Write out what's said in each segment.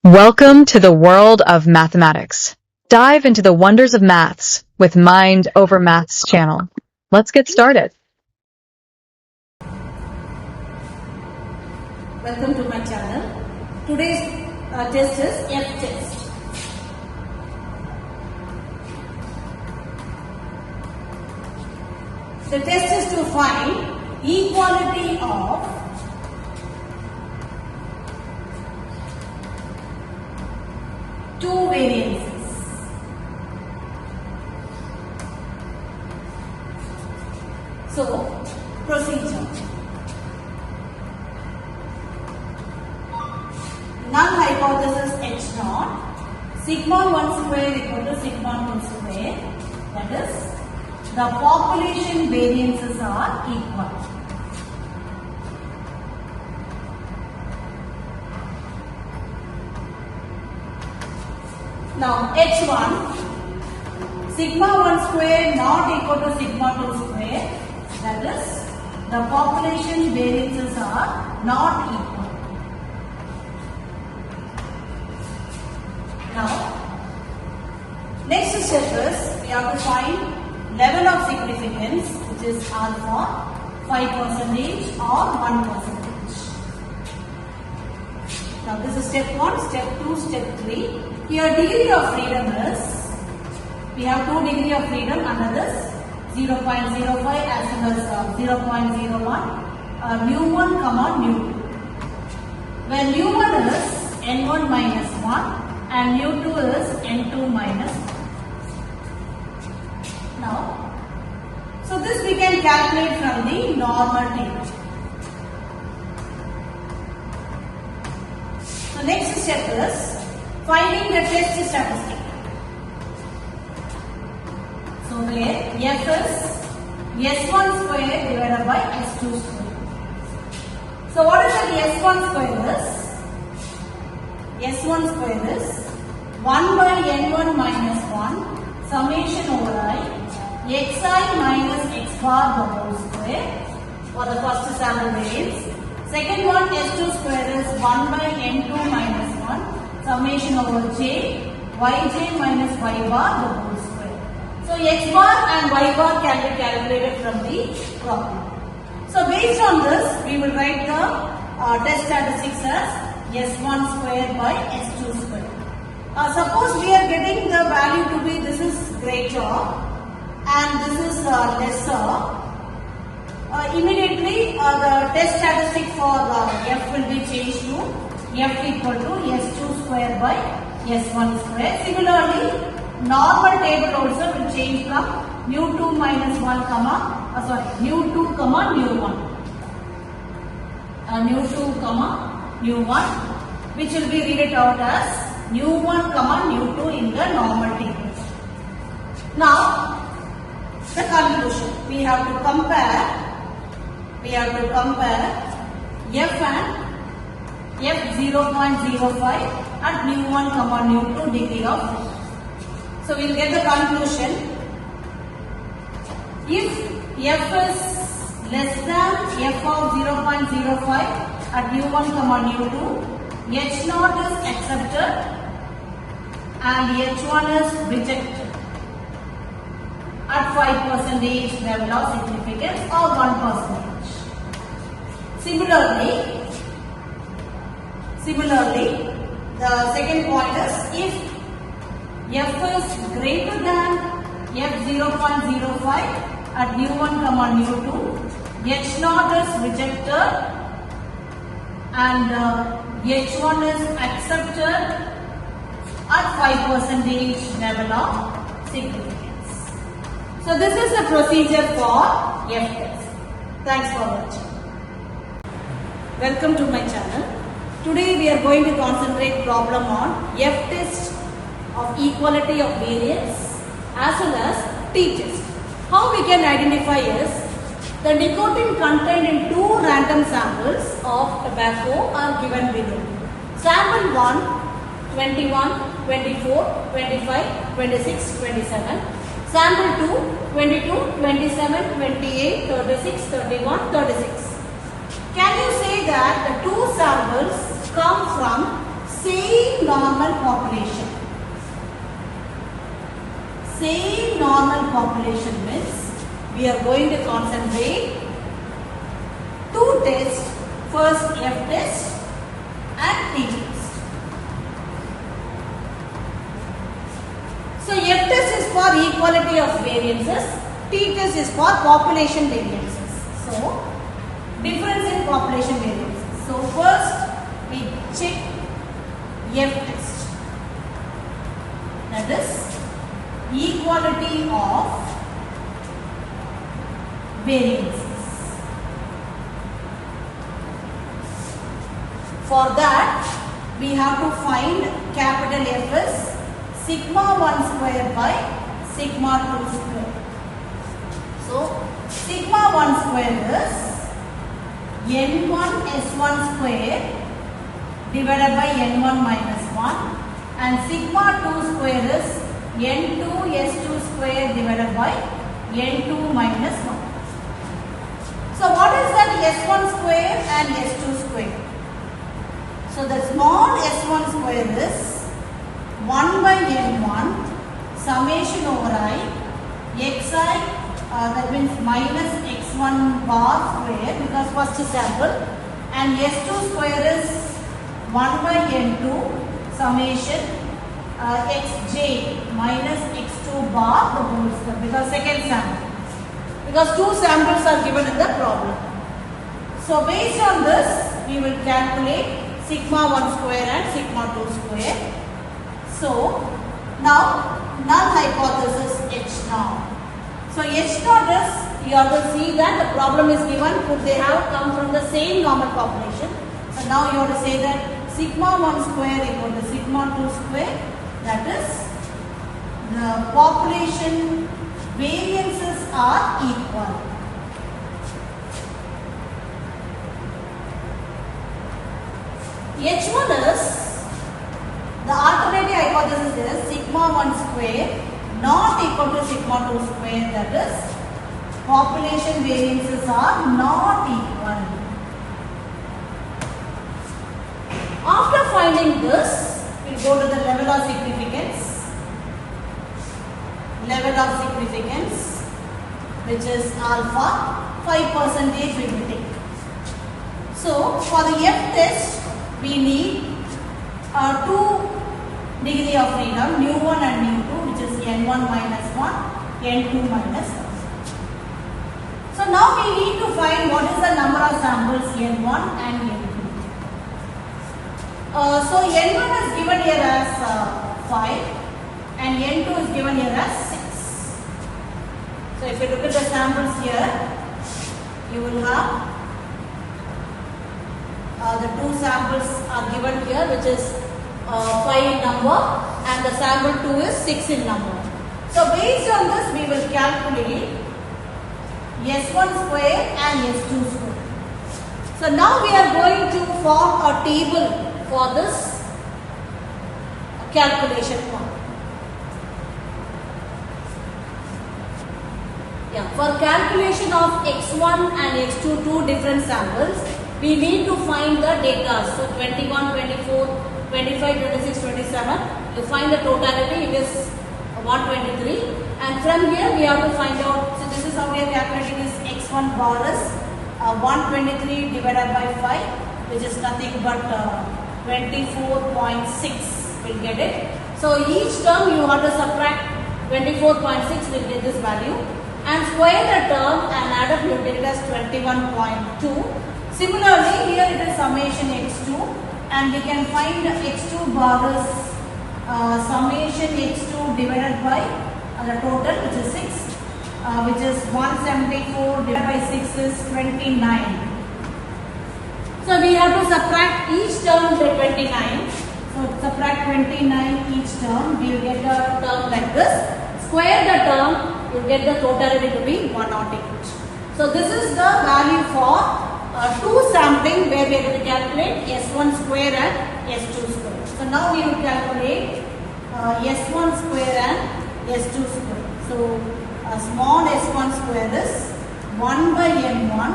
Welcome to the world of mathematics. Dive into the wonders of maths with Mind Over Maths channel. Let's get started. Welcome to my channel. Today's test is F-test. The test is to find equality of two variances. So, procedure. Null hypothesis H0, sigma 1 square equal to sigma 2 square, that is, the population variances are equal. Now H1, sigma 1 square not equal to sigma 2 square, that is, the population variances are not equal. Now, next step is we have to find level of significance, which is alpha, 5% or 1%. Now this is step 1, step 2, step 3. Here degree of freedom is, we have 2 degree of freedom under this 0.05 as well as 0.01, mu1 comma mu2. When mu1 is n1 minus 1 and mu2 is n2 minus 1. Now, so this we can calculate from the normal table. So next step is finding the test statistic. So where F is S1 square divided by S2 square. So what is that S1 square is? S1 square is 1 by N1 minus 1 summation over I xi minus x bar the whole square for the first sample variance. Second one S2 square is 1 by N2 minus 1 summation over j yj minus y bar the whole square. So x bar and y bar can be calculated from the problem. So based on this, we will write the test statistics as S1 square by S2 square. Suppose we are getting the value to be this is greater and this is lesser. Immediately the test statistic for F will be changed to F equal to S2 square by S1 square. Similarly, normal table also will change from mu2 minus 1 mu2 comma mu1. mu2 comma mu1, which will be read out as mu1 comma mu2 in the normal table. Now, the conclusion. We have to compare F and F 0.05 at mu1 comma mu2 degree of freedom. So we will get the conclusion. If F is less than F of 0.05 at mu1 comma mu2, H0 is accepted and H1 is rejected at 5% level of significance or 1%. Similarly, the second point is if F is greater than F 0.05 at mu1 comma mu2, H0 is rejected and H1 is accepted at 5% level of significance. So this is the procedure for F-test. Thanks for watching. Welcome to my channel. Today we are going to concentrate problem on F-test of equality of variance as well as t-test. How we can identify is the nicotine contained in 2 random samples of tobacco are given below. Sample 1, 21, 24, 25, 26, 27. Sample 2, 22, 27, 28, 36, 31, 36. Can you say that the two samples come from same normal population. Same normal population means we are going to concentrate two tests, first F test and T test. So F test is for equality of variances, T test is for population variances. So difference in population variances. So first we check F test, that is equality of variances. For that we have to find capital F is sigma 1 square by sigma 2 square. So sigma 1 square is n1 s1 square divided by n1 minus 1, and sigma 2 square is n2 s2 square divided by n2 minus 1. So what is that s1 square and s2 square? So the small s1 square is 1 by n1 summation over I xi, that means minus x1 bar square because first sample, and s2 square is 1 by n2 summation xj minus x2 bar the whole square because second sample, because two samples are given in the problem. So based on this we will calculate sigma 1 square and sigma 2 square. So now null hypothesis H naught. So H naught is, you have to see that the problem is given, could they have come from the same normal population. So now you have to say that sigma 1 square equal to sigma 2 square, that is the population variances are equal. H1 is, the alternative hypothesis is sigma 1 square not equal to sigma 2 square, that is population variances are not equal. After finding this, we will go to the level of significance. Level of significance, which is alpha, 5% we will take. So for the F test, we need 2 degree of freedom, nu1 and nu2, which is n1 minus 1, n2 minus 1. So now we need to find what is the number of samples n1 and n2. So n1 is given here as 5 and n2 is given here as 6. So if you look at the samples here, you will have the two samples are given here, which is 5 in number and the sample 2 is 6 in number. So based on this we will calculate S1 square and S2 square. So now we are going to form a table for this calculation form. Yeah, for calculation of X1 and X2, two different samples, we need to find the data. So 21, 24, 25, 26, 27. You find the totality, it is 123. And from here we have to find out, so this is how we are calculating this X1 bar is 123 divided by 5, which is nothing but 24.6, will get it. So each term you have to subtract 24.6, will get this value. And square the term and add up, you get it as 21.2. Similarly, here it is summation x2 and we can find x2 bar is summation x2 divided by the total, which is 6, which is 174 divided by 6 is 29. So we have to subtract each term to 29. So subtract 29 each term, we will get a term like this. Square the term, you will get the totality to be 108. So this is the value for two sampling where we are going to calculate S1 square and S2 square. So now we will calculate S1 square and S2 square. So small S1 square is 1 by N1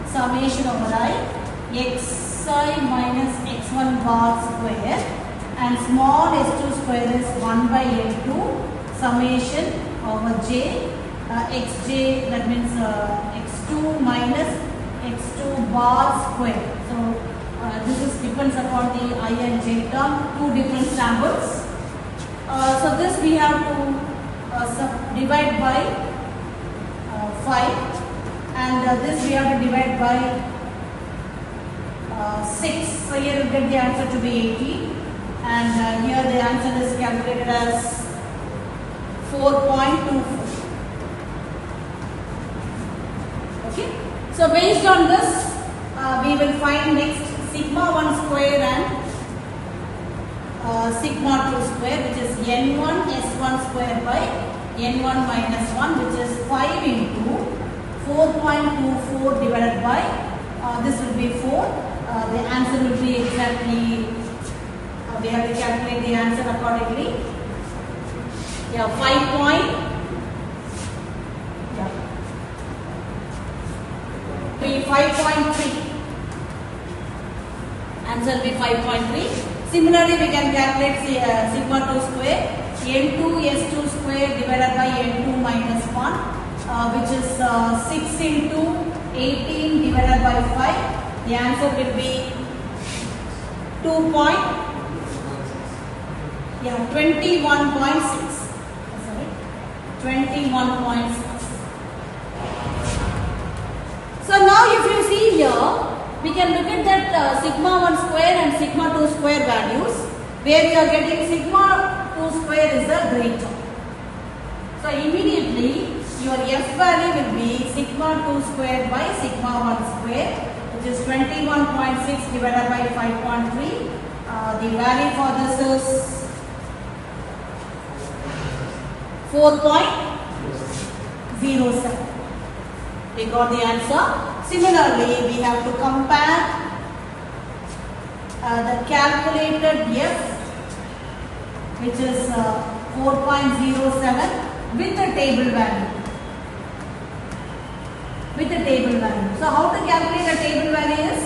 summation over I xi minus x1 bar square and small s2 square is 1 by n2 summation over j xj, that means x2 minus x2 bar square. So this is depends upon the I and j term, two different samples. So this we have to divide by 5, and this we have to divide by 6. So here you get the answer to be 80, and here the answer is calculated as 4.24. Okay. So based on this, we will find next sigma 1 square and sigma 2 square, which is n1 s1 square by n1 minus 1, which is 5 into 4.24 divided by this will be 4. The answer will be exactly, we have to calculate the answer accordingly. Yeah, 5.3. Answer will be 5.3. Similarly, we can calculate sigma 2 square, n2 s2 square divided by n2 minus 1, which is 6 into 18 divided by 5. The answer will be 21.6. Sorry, 21.6. So now if you see here, we can look at that sigma 1 square and sigma 2 square values, where we are getting sigma 2 square is the greater. So immediately your F value will be sigma 2 square by sigma 1 square, which is 21.6 divided by 5.3. The value for this is 4.07. We got the answer. Similarly, we have to compare the calculated F, which is 4.07 with the table value. So how to calculate a table value is,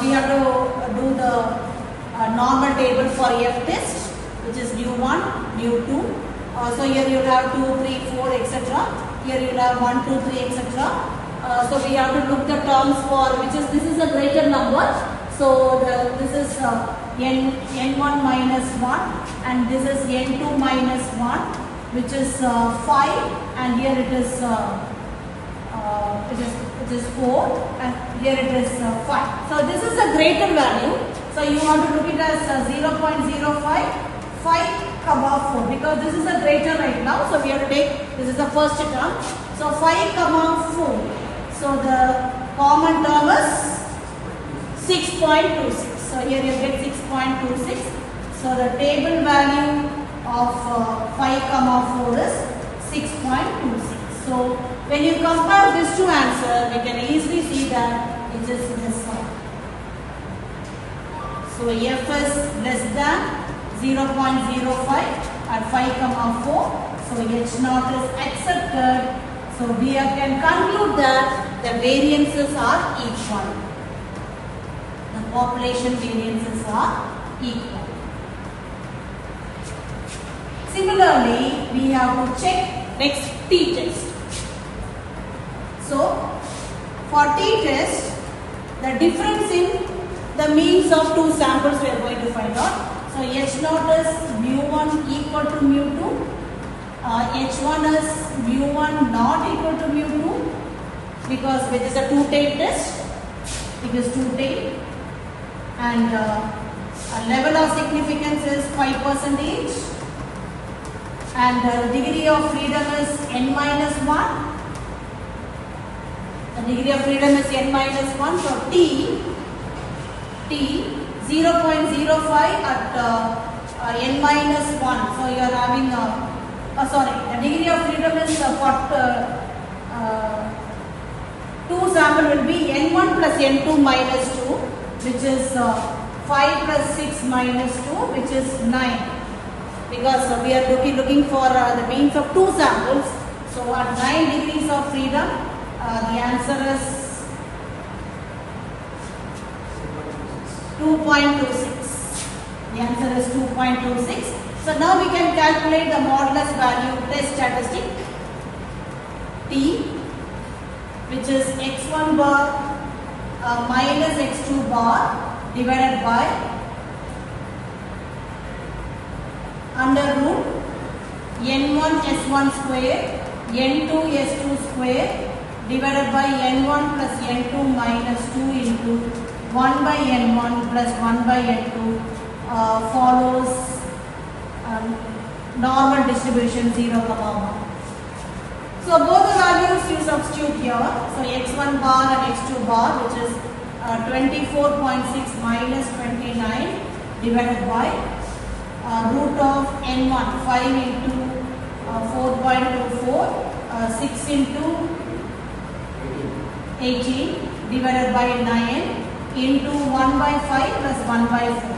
we have to do the normal table for F test, which is nu1, nu2. So here you will have 2, 3, 4, etc. Here you will have 1, 2, 3, etc. So we have to look the terms for this is a greater number. So this is n1 minus 1, and this is n2 minus 1, which is 5, and here it is 4, and here it is 5. So this is a greater value. So you want to look it as 0.05, 5, 4, because this is a greater right now. So we have to take, this is the first term. So 5, 4. So the common term is 6.26. So here you get 6.26. So the table value of 5, 4 is 6.26. So when you compare these two answers, we can easily see that it is this one. So F is less than 0.05 at 5, 4. So H0 is accepted. So we can conclude that the variances are equal. The population variances are equal. Similarly, we have to check next t-test. So for t-test, the difference in the means of two samples we are going to find out. So H0 is mu1 equal to mu2. H1 is mu1 not equal to mu2, because it is a two-tailed test. It is two-tailed, and level of significance is 5%, and the degree of freedom is n minus 1. The degree of freedom is n minus 1. So t 0.05 at n minus 1. So you are having the degree of freedom is two sample will be n1 plus n2 minus 2, which is 5 plus 6 minus 2, which is 9. Because we are looking for the means of two samples. So at 9 degrees of freedom, the answer is 2.26. The The answer is 2.26. So now we can calculate the modulus value test statistic T, which is x1 bar minus x2 bar divided by under root n1 s1 square n2 s2 square divided by n1 plus n2 minus 2 into 1 by n1 plus 1 by n2 follows normal distribution 0, 1. So both the values you substitute here. So x1 bar and x2 bar, which is 24.6 minus 29 divided by root of n1, 5 into 4.24, 6 into 18 divided by 9 into 1 by 5 plus 1 by 4.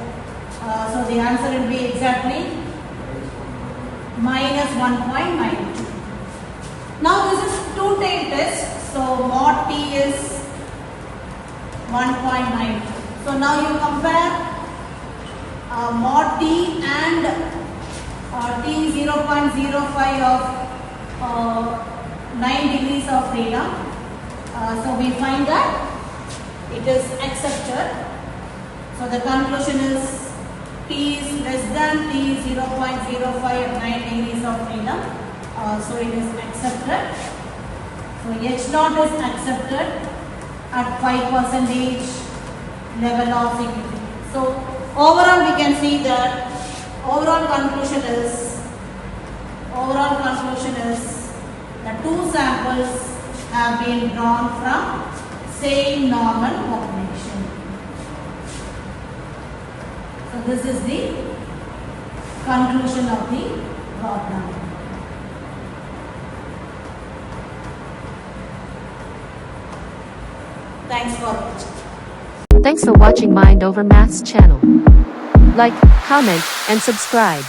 So the answer will be exactly minus 1.92. Now this is two-tailed test. So mod t is 1.92. So now you compare mod t and t 0.05 of 9 degrees of freedom. So we find that it is accepted. So the conclusion is t is less than t 0.05 at 9 degrees of freedom. So it is accepted. So H0 is accepted at 5% level of significance. So overall we can see that overall conclusion is the two samples have been drawn from same normal population. So this is the conclusion of the problem. Thanks for watching. Thanks for watching Mind Over Maths channel. Like, comment, and subscribe.